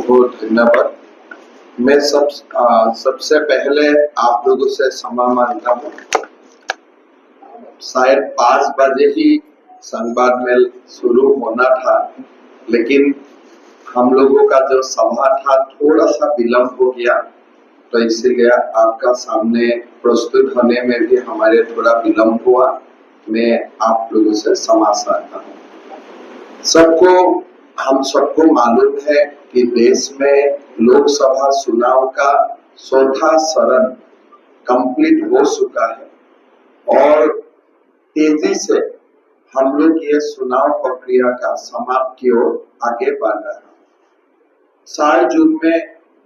बहुत धन्यवाद। मैं सबसे पहले आप लोगों से क्षमा मांगता हूँ। शायद 5 बजे ही संवाद मेल शुरू होना था, लेकिन हम लोगों का जो सभा था थोड़ा सा विलम्ब हो गया, तो इसीलिए आपका सामने प्रस्तुत होने में भी हमारे थोड़ा विलम्ब हुआ। मैं आप लोगों से क्षमा चाहता हूँ। हम सबको मालूम है कि देश में लोकसभा चुनाव का चौथा चरण कंप्लीट हो चुका है और तेजी से हम लोग ये चुनाव प्रक्रिया का समाप्ति की ओर आगे बढ़ रहे हैं। 4 जून में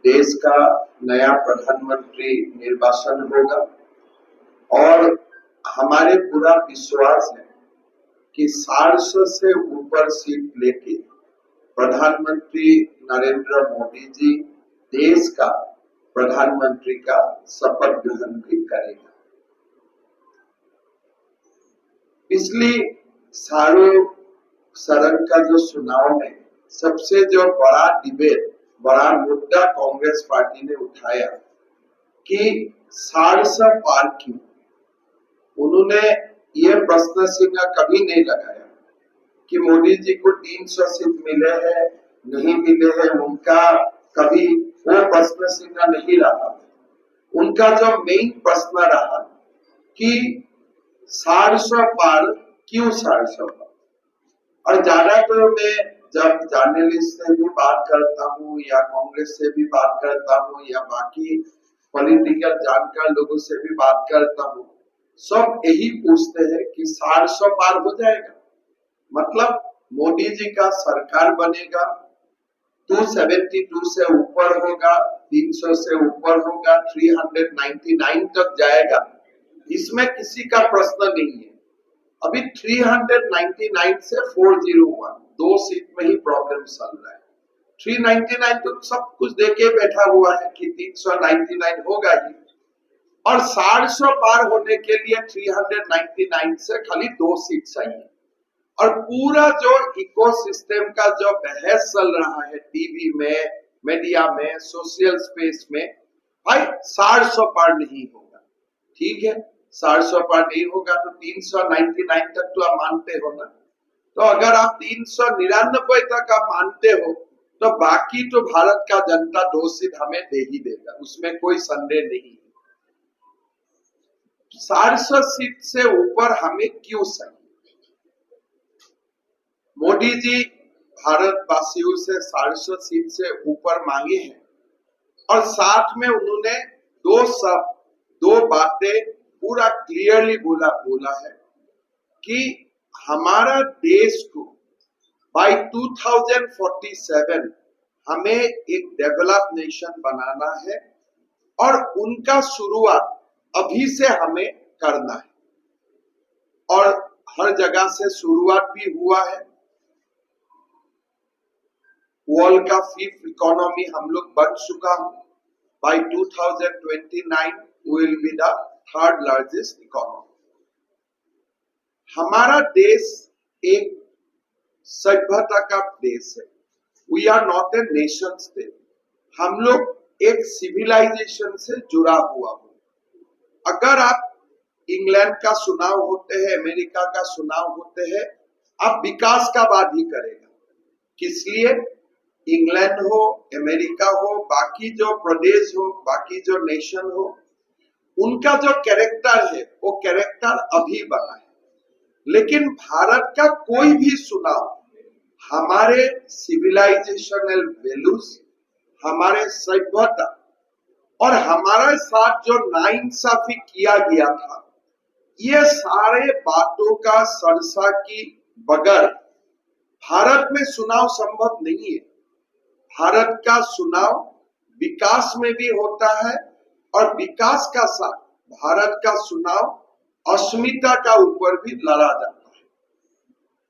देश का नया प्रधानमंत्री निर्वाचन होगा और हमारे पूरा विश्वास है कि 400 से ऊपर सीट लेके प्रधानमंत्री नरेंद्र मोदी जी देश का प्रधानमंत्री का शपथ ग्रहण भी करेगा। पिछली सारों चरण का जो चुनाव में सबसे जो बड़ा डिबेट, बड़ा मुद्दा कांग्रेस पार्टी ने उठाया कि 400 पार क्यों। उन्होंने ये प्रश्न चिन्ह कभी नहीं लगाया कि मोदी जी को 300 सीट मिले हैं नहीं मिले हैं, उनका कभी वो प्रश्न चिन्ह नहीं रहा। उनका जो मेन प्रश्न रहा कि 400 पार क्यों 400 पार। और ज्यादातर मैं जब जर्नलिस्ट से भी बात करता हूँ या कांग्रेस से भी बात करता हूँ या बाकी पॉलिटिकल जानकार लोगों से भी बात करता हूँ, सब यही पूछते हैं कि 400 पार हो जाएगा, मतलब मोदी जी का सरकार बनेगा, 272 से ऊपर होगा, 300 से ऊपर होगा, 399 तक जाएगा, इसमें किसी का प्रश्न नहीं है। अभी 399 से 401 2 सीट में ही प्रॉब्लम चल रहा है। 399 तो सब कुछ देके बैठा हुआ है कि 399 होगा ही, और 400 पार होने के लिए 399 से खाली 2 सीट चाहिए। और पूरा जो इकोसिस्टम का जो बहस चल रहा है टीवी में, मीडिया में, सोशल स्पेस में, भाई 400 पार नहीं होगा। ठीक है, 400 पार नहीं होगा तो 399 तक तो आप मानते हो ना। तो अगर आप 399 तक आप मानते हो तो बाकी तो भारत का जनता 2 सीट हमें दे ही देगा, उसमें कोई संदेह नहीं। 400 सीट से ऊपर हमें क्यों चाहिए? मोदी जी भारतवासियों से 400 सीट से ऊपर मांगे हैं और साथ में उन्होंने दो बातें पूरा क्लियरली बोला है कि हमारा देश को बाय 2047 हमें एक डेवलप नेशन बनाना है और उनका शुरुआत अभी से हमें करना है। और हर जगह से शुरुआत भी हुआ है। वर्ल्ड का 5th इकोनॉमी हम लोग बन चुका हूं। By 2029 we will be the 3rd largest economy। हमारा देश एक सभ्यता का देश है। We are not a nation state। हम लोग एक सिविलाइजेशन से जुड़ा हुआ हूँ। अगर आप इंग्लैंड का चुनाव होते हैं, अमेरिका का चुनाव होते हैं, आप विकास का बात ही करेगा। किस लिए? इंग्लैंड हो, अमेरिका हो, बाकी जो प्रदेश हो, बाकी जो नेशन हो, उनका जो कैरेक्टर है वो कैरेक्टर अभी बना है। लेकिन भारत का कोई भी चुनाव हमारे सिविलाइजेशनल वैल्यूज, हमारे सभ्यता और हमारे साथ जो नाइंसाफी किया गया था, ये सारे बातों का सरसा की बगैर भारत में चुनाव संभव नहीं है। भारत का चुनाव विकास में भी होता है और विकास का साथ भारत का चुनाव अस्मिता का ऊपर भी लड़ा जाता है।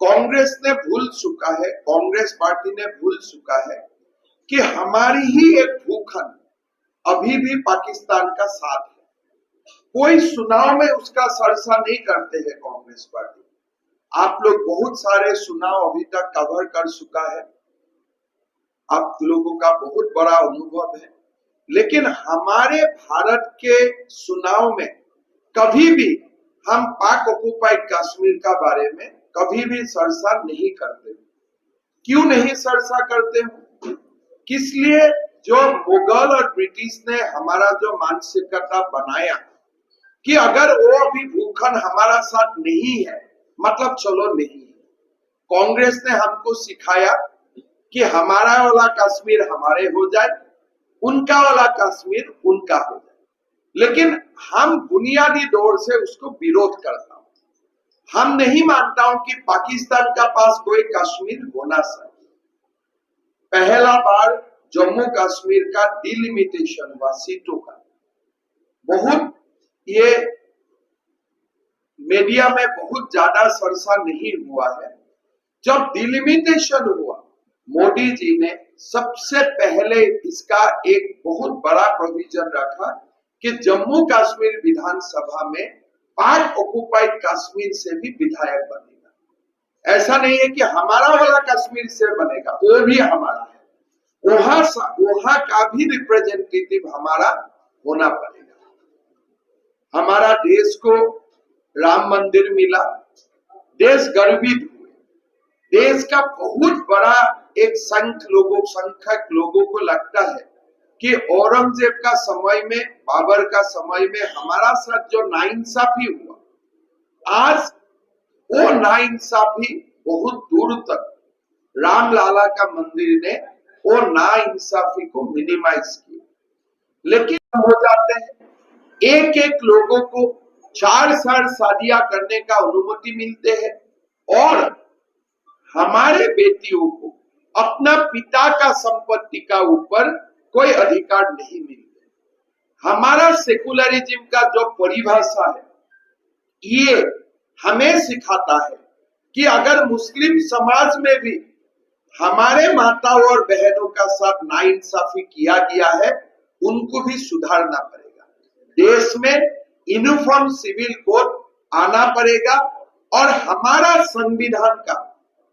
कांग्रेस ने भूल चुका है, कांग्रेस पार्टी ने भूल चुका है कि हमारी ही एक भूखंड अभी भी पाकिस्तान का साथ है। कोई चुनाव में उसका सरसा नहीं करते हैं कांग्रेस पार्टी। आप लोग बहुत सारे चुनाव अभी तक कवर कर चुका है। आप लोगों का बहुत बड़ा अनुभव है, लेकिन हमारे भारत के चुनाव में कभी भी हम पाक ऑक्युपाइड कश्मीर का बारे में कभी भी चर्चा नहीं करते। क्यों नहीं चर्चा करते हो? किस लिए? जो मुगल और ब्रिटिश ने हमारा जो मानसिकता बनाया कि अगर वो अभी भूखंड हमारा साथ नहीं है मतलब चलो नहीं है। कांग्रेस ने हमको सिखाया कि हमारा वाला कश्मीर हमारे हो जाए, उनका वाला कश्मीर उनका हो जाए, लेकिन हम बुनियादी दौर से उसको विरोध करता हूं। हम नहीं मानता हूं कि पाकिस्तान का पास कोई कश्मीर होना चाहिए। पहला बार जम्मू कश्मीर का डिलिमिटेशन हुआ सीटों का, बहुत ये मीडिया में बहुत ज्यादा चर्चा नहीं हुआ है। जब डिलिमिटेशन हुआ, मोदी जी ने सबसे पहले इसका एक बहुत बड़ा प्रोविजन रखा कि जम्मू कश्मीर विधानसभा में पाक ऑक्युपाइड कश्मीर से भी विधायक बनेगा। ऐसा नहीं है कि हमारा वाला कश्मीर से बनेगा, वो भी हमारा है, वहां का भी रिप्रेजेंटेटिव हमारा होना पड़ेगा। हमारा देश को राम मंदिर मिला, देश गर्वित हुए। देश का बहुत बड़ा एक संख्यक लोगों को लगता है कि औरंगजेब का समय में, बाबर का समय में हमारा साथ जो नाइंसाफी हुआ, आज वो नाइंसाफी बहुत दूर तक रामलाला का मंदिर ने वो नाइंसाफी को मिनिमाइज किया। लेकिन हो जाते हैं एक एक लोगों को 4 शादियां करने का अनुमति मिलते हैं और हमारे बेटियों को अपना पिता का संपत्ति का ऊपर कोई अधिकार नहीं मिलते। हमारा सेकुलरिज्म का जो परिभाषा है, ये हमें सिखाता है कि अगर मुस्लिम समाज में भी हमारे माताओं और बहनों का साथ नाइंसाफी किया गया है, उनको भी सुधारना पड़ेगा। देश में यूनिफॉर्म सिविल कोड आना पड़ेगा और हमारा संविधान का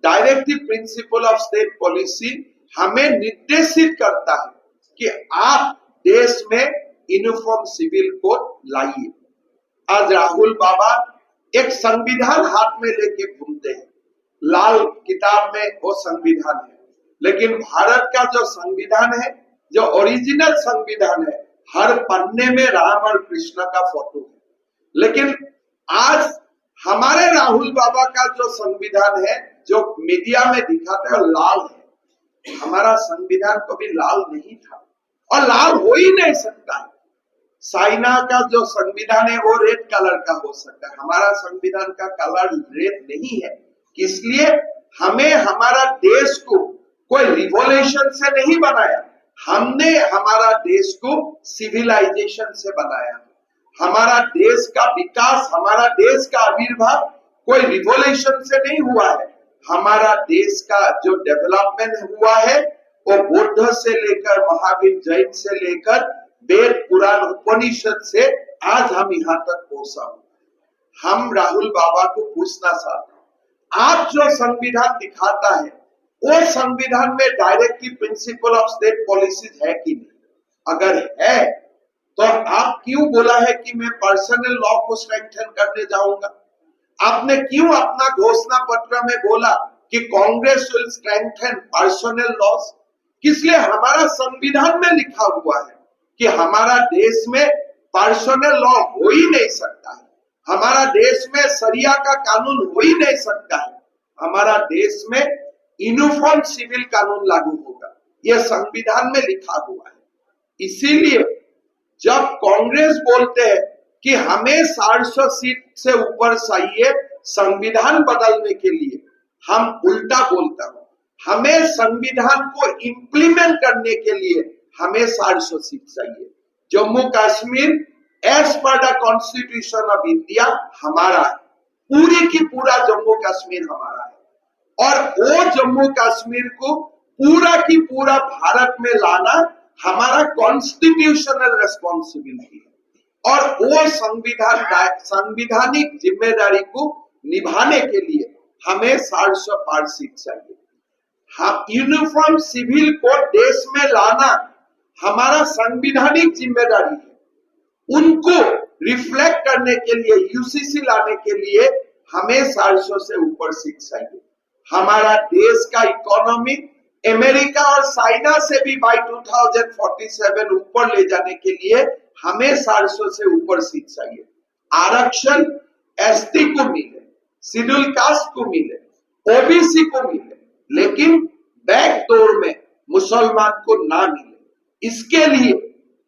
directive principle of state policy हमें निर्देशित करता है कि आप देश में यूनिफॉर्म सिविल कोड लाइए। आज राहुल बाबा एक संविधान हाथ में लेके घूमते हैं, लाल किताब में वो संविधान है, लेकिन भारत का जो संविधान है, जो ओरिजिनल संविधान है, हर पन्ने में राम और कृष्ण का फोटो है। लेकिन आज हमारे राहुल बाबा का जो संविधान है, जो मीडिया में दिखाते हैं, लाल है। हमारा संविधान कभी लाल नहीं था और लाल हो ही नहीं सकता है। चाइना का जो संविधान है वो रेड कलर का हो सकता है, हमारा संविधान का कलर रेड नहीं है। इसलिए हमें हमारा देश को कोई रिवॉल्यूशन से नहीं बनाया, हमने हमारा देश को सिविलाइजेशन से बनाया। हमारा देश का विकास, हमारा देश का आविर्भाव कोई रिवॉल्यूशन से नहीं हुआ है। हमारा देश का जो डेवलपमेंट हुआ है वो बुद्ध से लेकर महावीर जैन से लेकर वेद पुराण उपनिषद से आज हम यहाँ तक पहुंचा। हम राहुल बाबा को पूछना चाहते हैं, आप जो संविधान दिखाता है वो संविधान में directive principle of state policies है कि नहीं? अगर है तो आप क्यों बोला है कि मैं पर्सनल लॉ को स्ट्रेंथन करने जाऊंगा? आपने क्यों अपना घोषणा पत्र में बोला कि Congress will strengthen personal laws? इसलिए हमारा संविधान में लिखा हुआ है कि हमारा देश में पर्सनल लॉ हो ही नहीं सकता है, हमारा देश में शरिया का कानून हो ही नहीं सकता है, हमारा देश में यूनिफॉर्म सिविल कानून लागू होगा, यह संविधान में लिखा हुआ है। इसीलिए जब कांग्रेस बोलते हैं कि हमें 400 सीट से ऊपर चाहिए संविधान बदलने के लिए, हम उल्टा बोलता हूं, हमें संविधान को इंप्लीमेंट करने के लिए हमें 400 सीट चाहिए। Jammu Kashmir as per the constitution of India हमारा है, पूरी की पूरा जम्मू कश्मीर हमारा है और वो जम्मू कश्मीर को पूरा की पूरा भारत में लाना हमारा कॉन्स्टिट्यूशनल रेस्पॉन्सिबिलिटी है और वो संविधानिक जिम्मेदारी को निभाने के लिए हमें 400 पार सीट चाहिए। हम यूनिफॉर्म सिविल कोड देश में लाना हमारा संवैधानिक जिम्मेदारी है। उनको रिफ्लेक्ट करने के लिए, यूसीसी लाने के लिए हमें 450 से ऊपर सीट चाहिए। हमारा देश का इकोनॉमी अमेरिका और चाइना से भी बाय 2047 ऊपर ले जाने के लिए हमें 450 से ऊपर सीट चाहिए। आरक्षण एसटी को मिले, शेड्यूल कास्ट को मिले, ओबीसी को मिले, लेकिन बैकडोर में मुसलमान को ना मिले। इसके लिए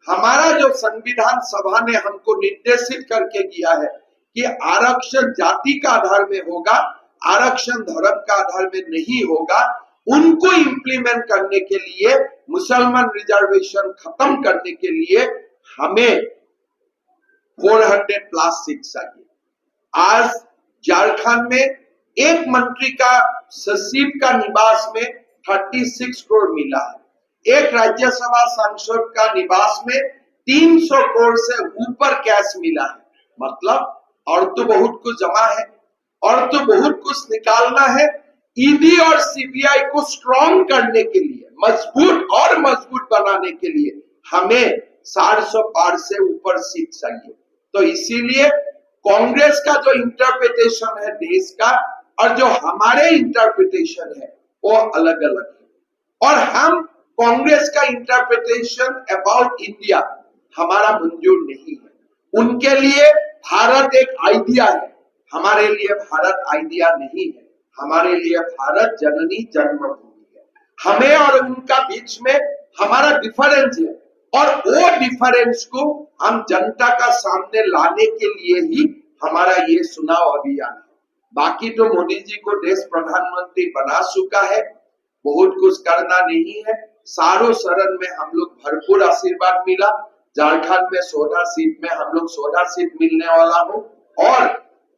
हमारा जो संविधान सभा ने हमको निर्देशित करके किया है कि आरक्षण जाति का आधार में होगा, आरक्षण धर्म का आधार में नहीं होगा, उनको इंप्लीमेंट करने के लिए, मुसलमान रिजर्वेशन खत्म करने के लिए हमें 400 प्लस सीट चाहिए। आज झारखंड में एक मंत्री का सचिव का निवास में 36 करोड़ मिला है। एक राज्यसभा सांसद का निवास में 300 करोड़ से ऊपर कैश मिला है। मतलब और तो बहुत कुछ जमा है, और तो बहुत कुछ निकालना है। ईडी और सीबीआई को स्ट्रॉन्ग करने के लिए, मजबूत बनाने के लिए हमें 400 पार से ऊपर सीट चाहिए। तो इसीलिए कांग्रेस का जो इंटरप्रिटेशन है देश का और जो हमारे इंटरप्रिटेशन है वो अलग अलग है। और हम कांग्रेस का इंटरप्रिटेशन अबाउट इंडिया हमारा मंजूर नहीं है। उनके लिए भारत एक आइडिया है, हमारे लिए भारत आइडिया नहीं है। हमारे लिए भारत जननी जन्मभूमि है। हमें और उनका बीच में हमारा डिफरेंस है, और वो डिफरेंस को हम जनता का सामने लाने के लिए ही हमारा ये चुनाव अभियान है। बाकी तो मोदी जी को देश प्रधानमंत्री बना चुका है, बहुत कुछ करना नहीं है। सारों शरण में हम लोग भरपूर आशीर्वाद मिला। झारखंड में 14 सीट में हम लोग 14 सीट मिलने वाला हो, और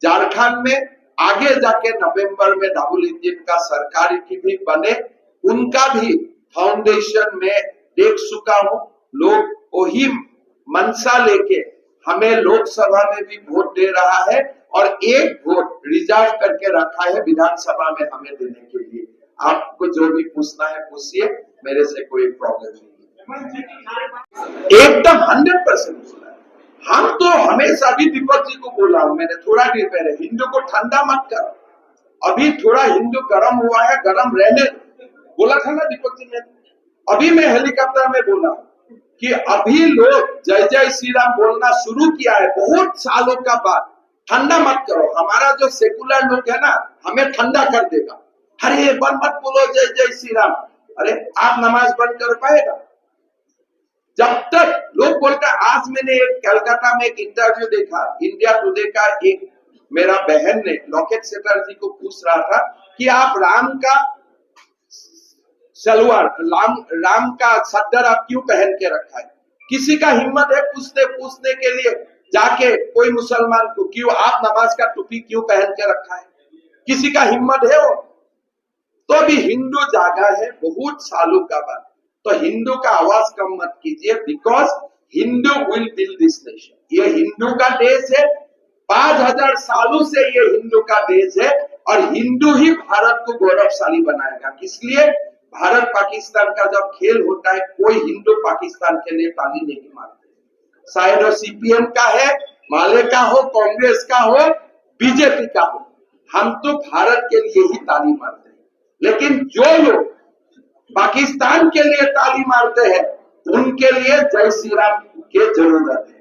झारखंड में आगे जाके नवंबर में डबल इंजन का सरकार की भी बने, उनका भी फाउंडेशन में देख चुका हूं। लोग वही मनसा लेके हमें लोकसभा में भी वोट दे रहा है, और एक वोट रिजर्व करके रखा है विधानसभा में हमें देने के लिए। आपको जो भी पूछना है पूछिए, मेरे से कोई प्रॉब्लम नहीं है। एकदम 100% पूछना है। हम तो हमेशा भी दीपक जी को बोला हूं, मैंने थोड़ा देर पहले, हिंदू को ठंडा मत करो। अभी थोड़ा हिंदू गर्म हुआ है, गर्म रहने बोला था ना दीपक जी ने। अभी मैं हेलीकॉप्टर में बोला कि अभी लोग जय जय श्री राम बोलना शुरू किया है बहुत सालों का बाद। ठंडा मत करो। हमारा जो सेकुलर लोग है ना, हमें ठंडा कर देगा। अरे बंद मत बोलो जय जय श्री राम। अरे आप नमाज बंद कर पाएगा? जब तक लोग बोलते हैं। आज मैंने एक कलकत्ता में एक इंटरव्यू देखा, इंडिया टुडे का, एक मेरा बहन ने लॉकेट चैटर्जी को पूछ रहा था कि आप राम का सलवार, राम का सद्दर आप क्यों पहन के रखा है? किसी का हिम्मत है पूछने के लिए जाके कोई मुसलमान को, क्यों आप नमाज का टोपी क्यों पहन के रखा है? किसी का हिम्मत है वो? तो अभी हिंदू जागा है बहुत सालों का बाद। तो हिंदू का आवाज कम मत कीजिए, because Hindu will build this nation. ये हिंदू का देश है, 5000 सालों से ये हिंदू का देश है, और हिंदू ही भारत को गौरवशाली बनाएगा। इसलिए भारत पाकिस्तान का जब खेल होता है, कोई हिंदू पाकिस्तान के लिए ताली नहीं मारते। शायद वो सीपीएम का है, माले का हो, कांग्रेस का हो, बीजेपी का हो, हम तो भारत के लिए ही ताली मारते हैं। लेकिन जो लोग पाकिस्तान के लिए ताली मारते हैं, उनके लिए जय श्री राम की जरूरत है।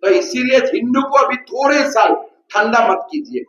तो इसीलिए हिंदू को अभी थोड़े साल ठंडा मत कीजिए।